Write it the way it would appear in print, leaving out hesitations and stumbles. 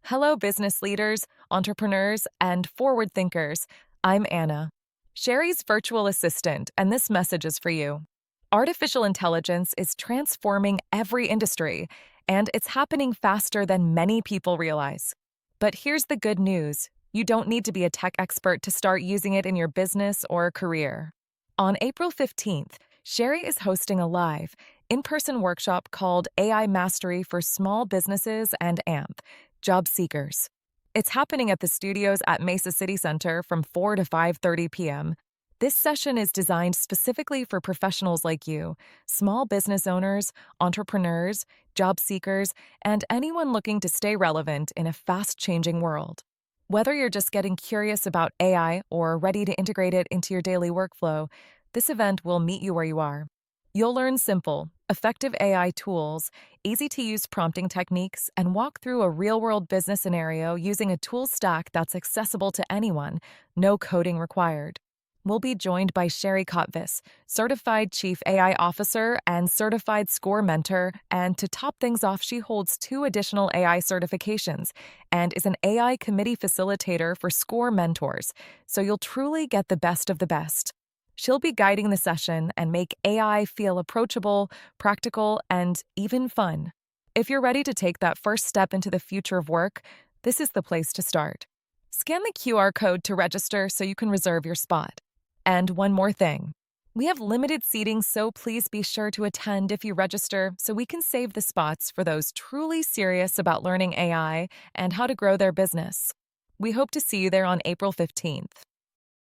Hello, business leaders, entrepreneurs, and forward thinkers. I'm Anna, Sherry's virtual assistant, and this message is for you. Artificial intelligence is transforming every industry, and it's happening faster than many people realize. But here's the good news: you don't need to be a tech expert to start using it in your business or career. On April 15th, Sherry is hosting a live, in person workshop called AI Mastery for Small Businesses and AMP Job Seekers. It's happening at the Studios at Mesa City Center from 4 to 5:30 p.m. This session is designed specifically for professionals like you, small business owners, entrepreneurs, job seekers, and anyone looking to stay relevant in a fast-changing world. Whether you're just getting curious about AI or ready to integrate it into your daily workflow, this event will meet you where you are. You'll learn simple, effective AI tools, easy-to-use prompting techniques, and walk through a real-world business scenario using a tool stack that's accessible to anyone, no coding required. We'll be joined by Sherry Kotvis, Certified Chief AI Officer and Certified SCORE Mentor, and to top things off, she holds 2 additional AI certifications and is an AI Committee Facilitator for SCORE Mentors, so you'll truly get the best of the best. She'll be guiding the session and make AI feel approachable, practical, and even fun. If you're ready to take that first step into the future of work, this is the place to start. Scan the QR code to register so you can reserve your spot. And one more thing. We have limited seating, so please be sure to attend if you register so we can save the spots for those truly serious about learning AI and how to grow their business. We hope to see you there on April 15th.